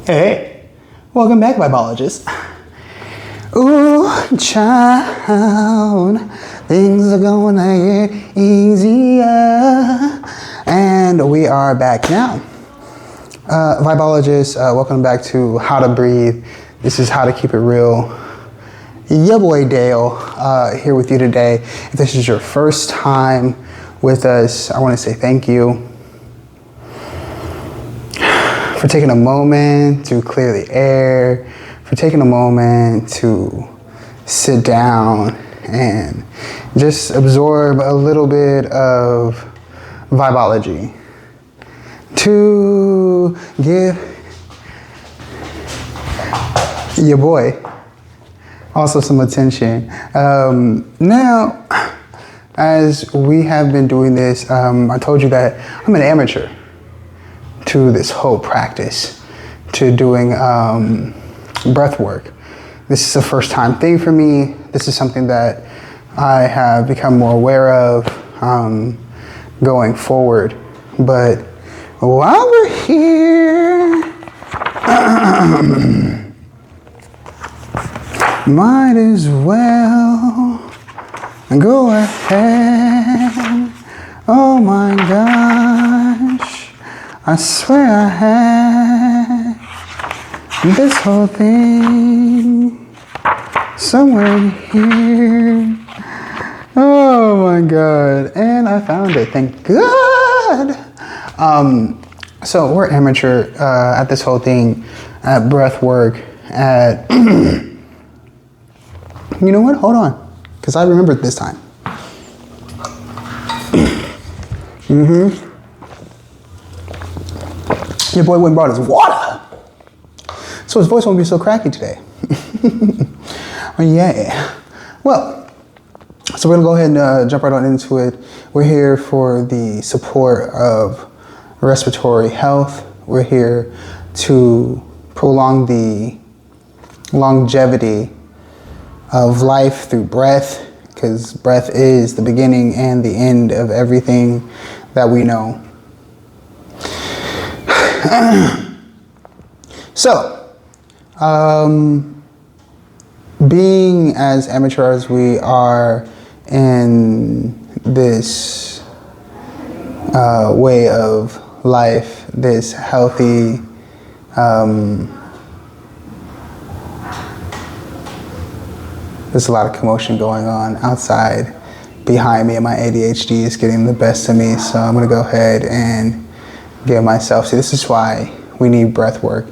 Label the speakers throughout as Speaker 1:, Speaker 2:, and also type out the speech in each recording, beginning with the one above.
Speaker 1: Hey, welcome back, Vibologists. Ooh, child, things are gonna get easier. And we are back now. Vibologists, welcome back to How to Breathe. This is How to Keep It Real. Your boy Dale here with you today. If this is your first time with us, I want to say thank you for taking a moment to clear the air, for taking a moment to sit down and just absorb a little bit of vibology, to give your boy also some attention. Now, as we have been doing this, I told you that I'm an amateur to this whole practice, to doing breath work. This is a first time thing for me. This is something that I have become more aware of going forward. But while we're here, might as well go ahead. Oh my gosh, I swear I had this whole thing somewhere here. Oh my God, and I found it, thank God. So we're amateur at this whole thing, at breath work, at, you know what, hold on, because I remembered this time. Your boy went and brought his water, so his voice won't be so cracky today. Oh, yeah. Well, so we're gonna go ahead and jump right on into it. We're here for the support of respiratory health. We're here to prolong the longevity of life through breath, because breath is the beginning and the end of everything that we know. So, being as amateur as we are in this way of life, this healthy there's a lot of commotion going on outside behind me, and my ADHD is getting the best of me, so I'm gonna go ahead and give myself, see, this is why we need breath work,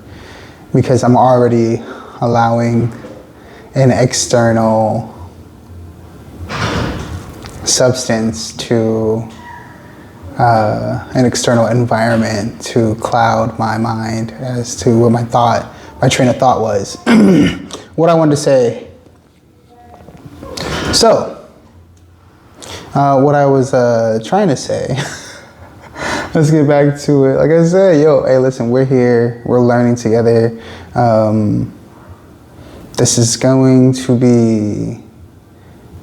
Speaker 1: because I'm already allowing an external substance to an external environment to cloud my mind as to what my train of thought was. What I wanted to say. So, what I was trying to say, let's get back to it. Like I said, hey, listen, we're here, we're learning together. This is going to be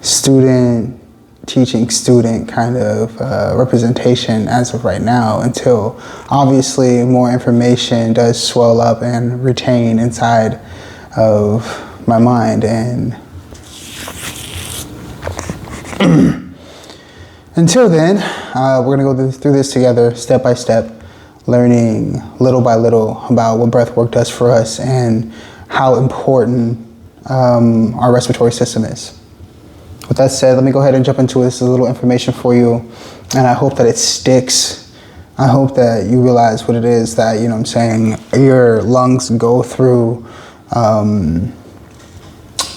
Speaker 1: student teaching student kind of representation as of right now, until obviously more information does swell up and retain inside of my mind. And until then, we're gonna go through this together, step by step, learning little by little about what breath work does for us and how important our respiratory system is. With that said, let me go ahead and jump into it. This is a little information for you, and I hope that it sticks. I hope that you realize what it is that, you know what I'm saying, your lungs go through on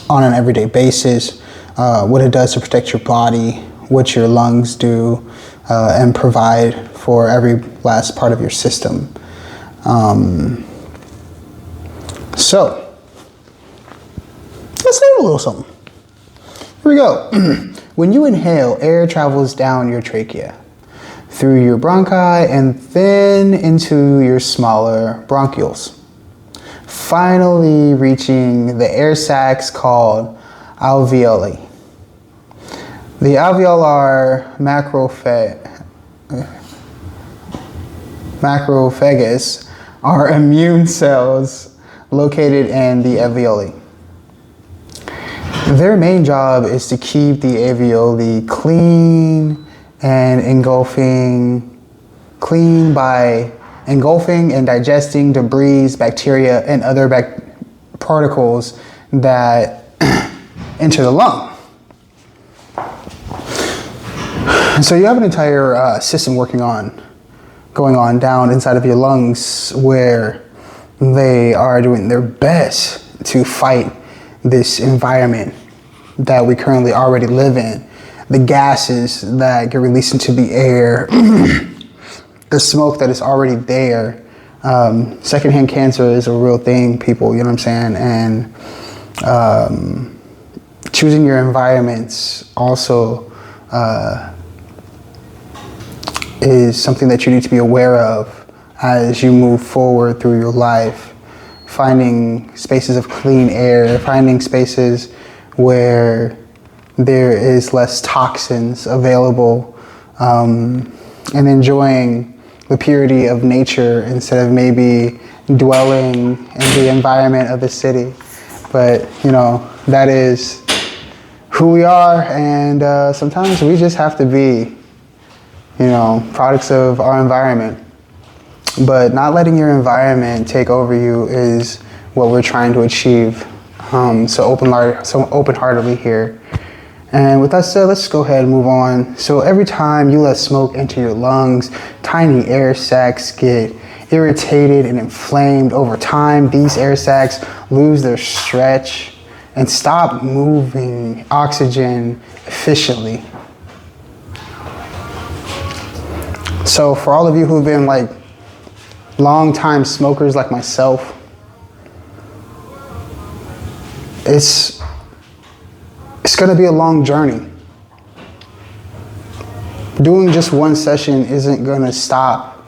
Speaker 1: an everyday basis, what it does to protect your body, what your lungs do and provide for every last part of your system. So, let's learn a little something. Here we go. When you inhale, air travels down your trachea, through your bronchi, and then into your smaller bronchioles, finally reaching the air sacs called alveoli. The alveolar macrophagus are immune cells located in the alveoli. Their main job is to keep the alveoli clean by engulfing and digesting debris, bacteria, and other particles that enter the lung. So you have an entire system going on down inside of your lungs where they are doing their best to fight this environment that we currently already live in. The gases that get released into the air, the smoke that is already there. Secondhand cancer is a real thing, people, you know what I'm saying? And choosing your environments also is something that you need to be aware of as you move forward through your life. Finding spaces of clean air, finding spaces where there is less toxins available, and enjoying the purity of nature instead of maybe dwelling in the environment of the city. But, you know, that is who we are, and sometimes we just have to be, you know, products of our environment. But not letting your environment take over you is what we're trying to achieve. So open-heartedly here. And with that said, let's go ahead and move on. So every time you let smoke enter your lungs, tiny air sacs get irritated and inflamed. Over time, these air sacs lose their stretch and stop moving oxygen efficiently. So for all of you who've been like long-time smokers like myself, it's going to be a long journey. Doing just one session isn't going to stop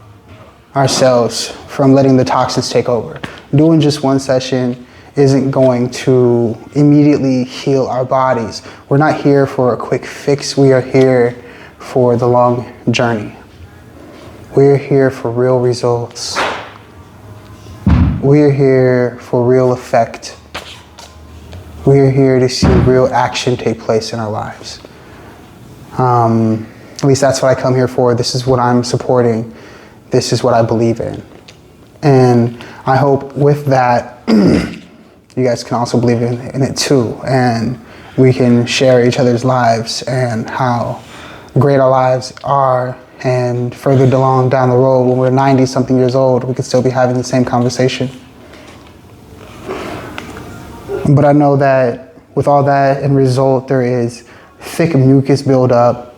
Speaker 1: ourselves from letting the toxins take over. Doing just one session isn't going to immediately heal our bodies. We're not here for a quick fix. We are here for the long journey. We're here for real results. We're here for real effect. We're here to see real action take place in our lives. At least that's what I come here for. This is what I'm supporting. This is what I believe in. And I hope with that, you guys can also believe in it too. And we can share each other's lives and how great our lives are. And further along down the road, when we're 90-something years old, we could still be having the same conversation. But I know that with all that end result, there is thick mucus buildup,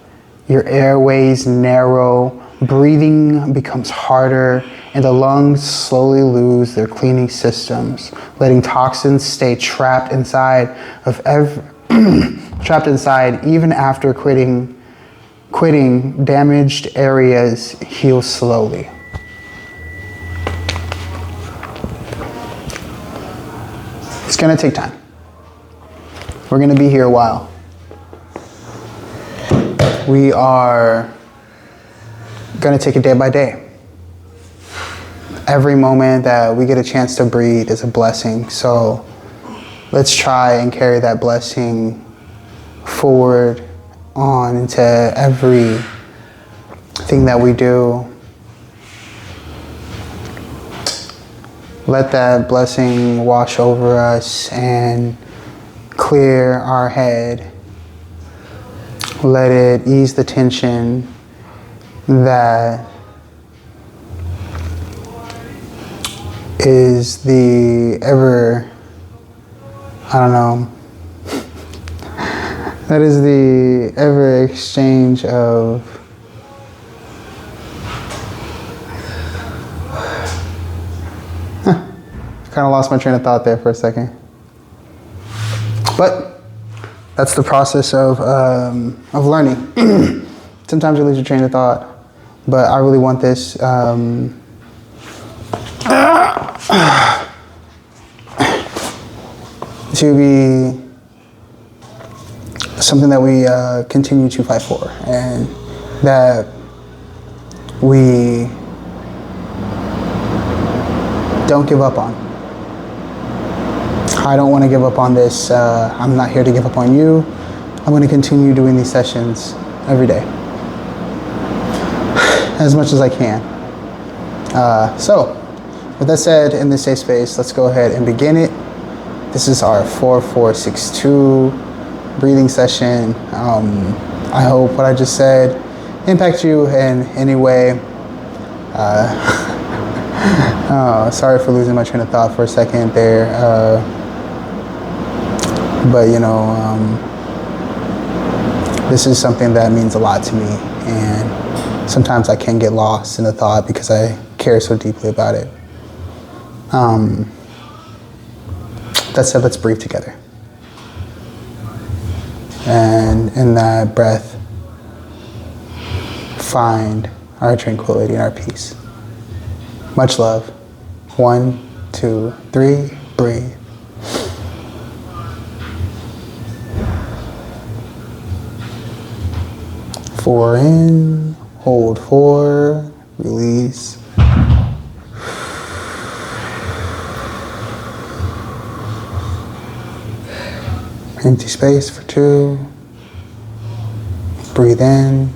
Speaker 1: your airways narrow, breathing becomes harder, and the lungs slowly lose their cleaning systems, letting toxins stay trapped inside even after quitting. Damaged areas heal slowly. It's gonna take time. We're gonna be here a while. We are gonna take it day by day. Every moment that we get a chance to breathe is a blessing. So let's try and carry that blessing forward on into everything that we do. Let that blessing wash over us and clear our head. Let it ease the tension that is the that is the ever exchange of kind of lost my train of thought there for a second. But that's the process of learning. Sometimes you lose your train of thought, but I really want this to be something that we continue to fight for, and that we don't give up on. I don't want to give up on this. I'm not here to give up on you. I'm going to continue doing these sessions every day, as much as I can. So, with that said, in this safe space, let's go ahead and begin it. This is our 4462 breathing session. I hope what I just said impacts you in any way. Sorry for losing my train of thought for a second there. But this is something that means a lot to me, and sometimes I can get lost in the thought because I care so deeply about it. That said, let's breathe together. And in that breath, find our tranquility and our peace. Much love. 1, 2, 3, breathe. Four in, hold 4, release. Empty space for 2. Breathe in.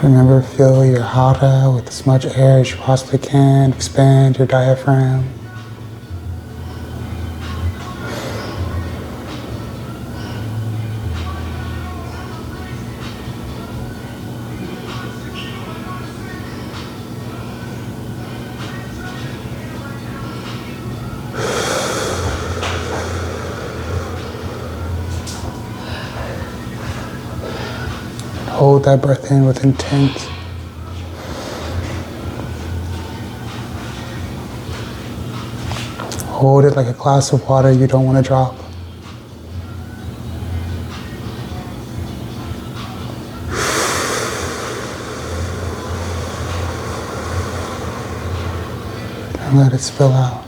Speaker 1: Remember, fill your hara with as much air as you possibly can. Expand your diaphragm. Hold that breath in with intent. Hold it like a glass of water you don't want to drop. And let it spill out.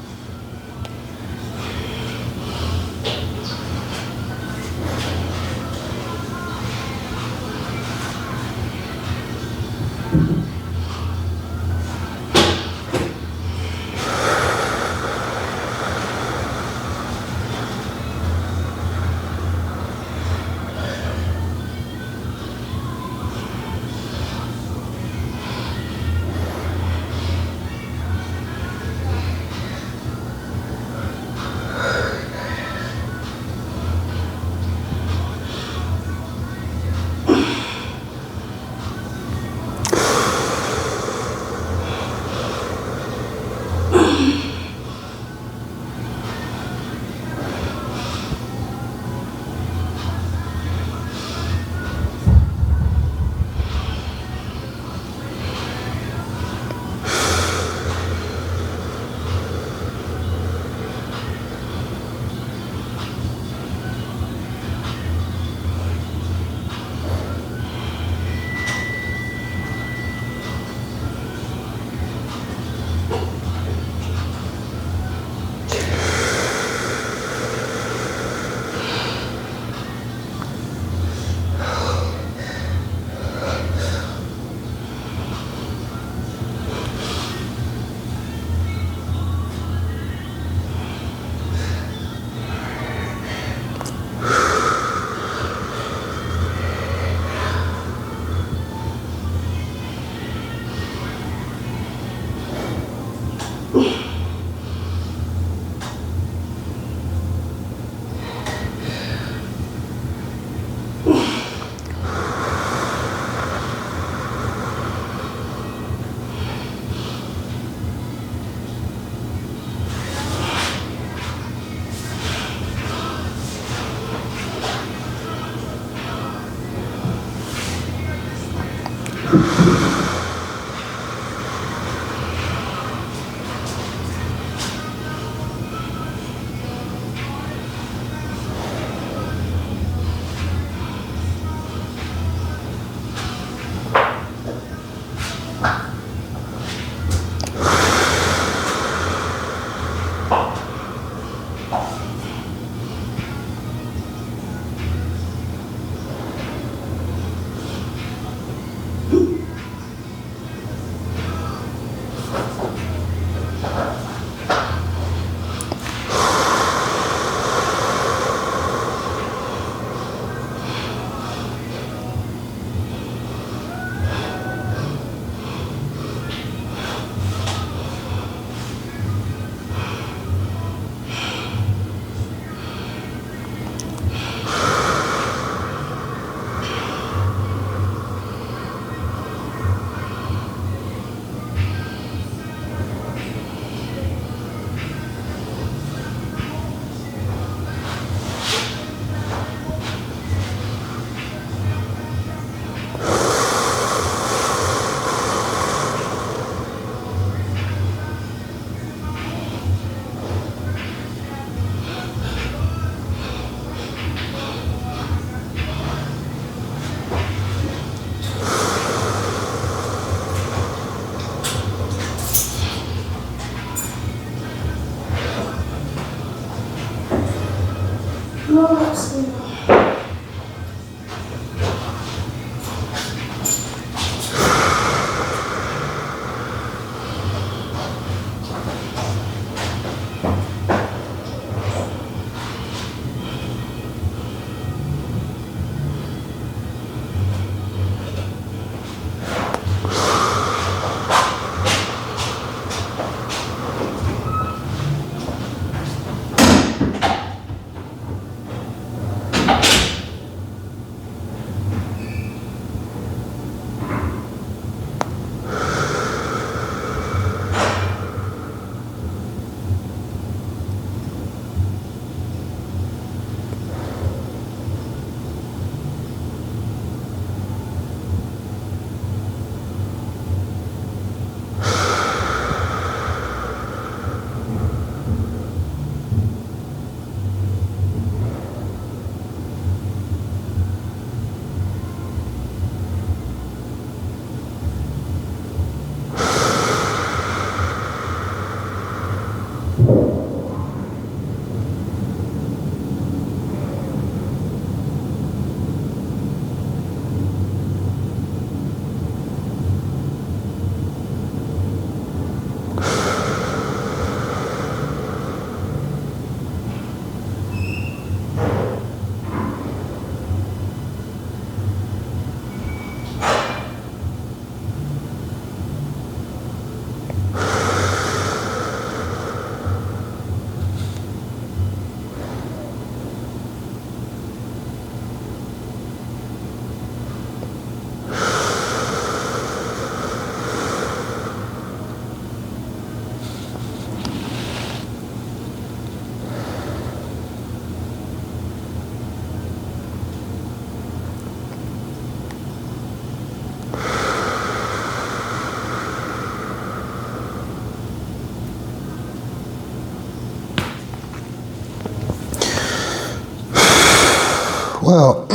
Speaker 1: Well,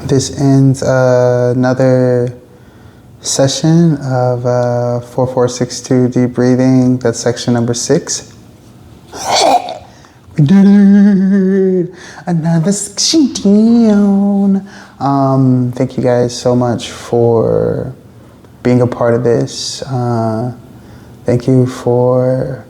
Speaker 1: this ends another session of 4462 deep breathing. That's section number 6. We did it! Another section down. Thank you guys so much for being a part of this. Thank you for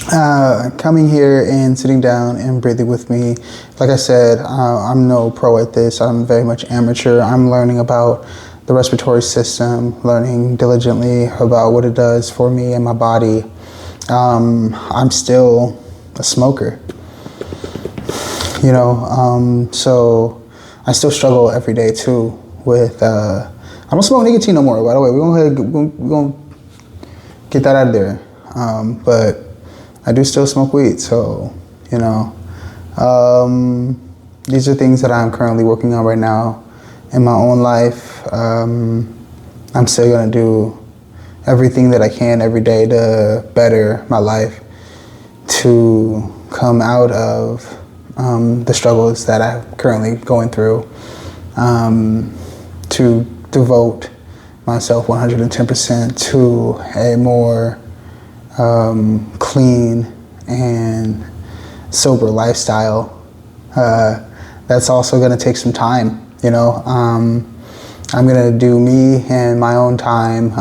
Speaker 1: coming here and sitting down and breathing with me. Like I said, I'm no pro at this. I'm very much amateur. I'm learning about the respiratory system, learning diligently about what it does for me and my body. I'm still a smoker, you know, so I still struggle every day too with, I don't smoke nicotine no more, by the way. We're gonna get that out of there. But I do still smoke weed, so, you know, these are things that I'm currently working on right now in my own life. I'm still gonna do everything that I can every day to better my life, to come out of the struggles that I'm currently going through, to devote myself 110% to a more clean and sober lifestyle. That's also going to take some time, you know. I'm going to do me and my own time.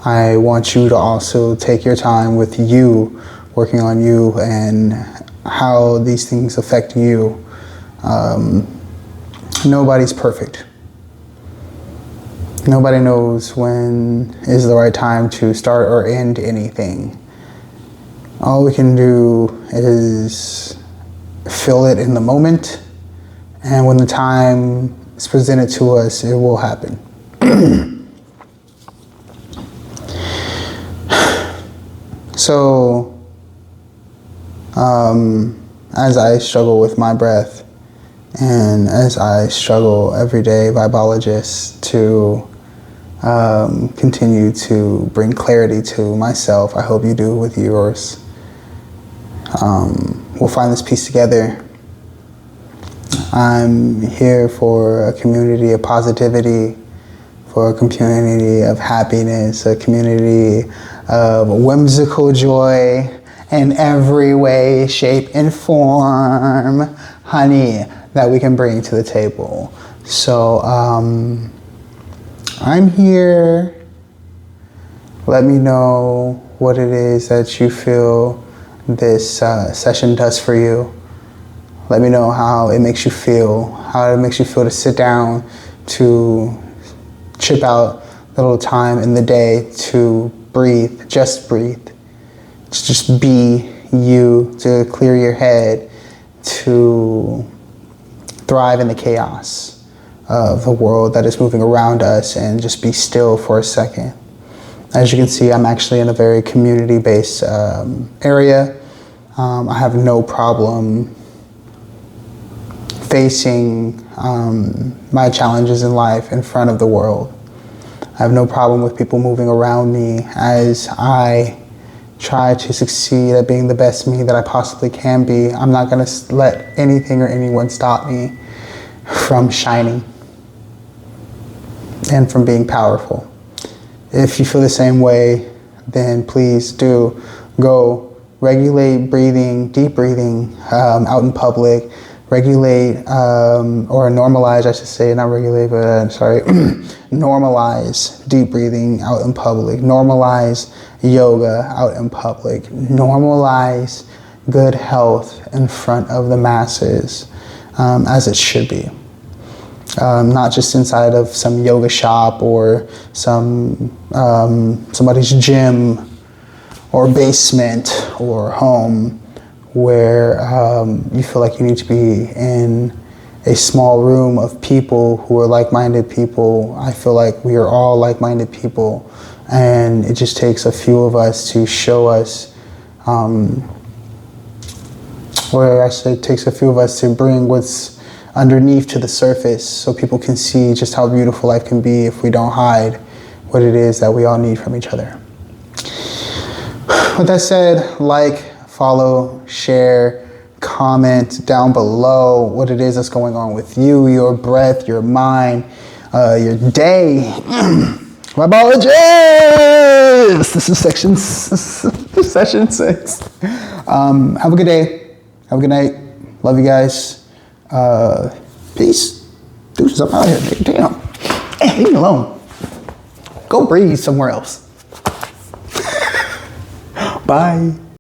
Speaker 1: I want you to also take your time with you, working on you and how these things affect you. Nobody's perfect. Nobody knows when is the right time to start or end anything. All we can do is feel it in the moment, and when the time is presented to us, it will happen. So, as I struggle with my breath, and as I struggle every day, biologist, to continue to bring clarity to myself, I hope you do with yours. We'll find this piece together. I'm here for a community of positivity, for a community of happiness, a community of whimsical joy in every way, shape, and form, honey, that we can bring to the table. So I'm here. Let me know what it is that you feel this session does for you. Let me know how it makes you feel, to sit down, to chip out a little time in the day to breathe, just breathe. Just be you, to clear your head, to thrive in the chaos of the world that is moving around us, and just be still for a second. As you can see, I'm actually in a very community-based area. I have no problem facing my challenges in life in front of the world. I have no problem with people moving around me as I try to succeed at being the best me that I possibly can be. I'm not going to let anything or anyone stop me from shining and from being powerful. If you feel the same way, then please do go regulate breathing, deep breathing out in public. Regulate or normalize, I should say, not regulate, but sorry, normalize deep breathing out in public. Normalize yoga out in public. Normalize good health in front of the masses, as it should be. Not just inside of some yoga shop or somebody's gym or basement or home, where you feel like you need to be in a small room of people who are like-minded people. I feel like we are all like-minded people, and it just takes a few of us to show us, or actually it takes a few of us to bring what's underneath to the surface so people can see just how beautiful life can be if we don't hide what it is that we all need from each other. With that said, like, follow, share, comment down below what it is that's going on with you, your breath, your mind, your day. My biologist! This is session 6. Have a good day. Have a good night. Love you guys. Peace. Deuces, I'm out here. Damn. Hey, leave me alone. Go breathe somewhere else. Bye.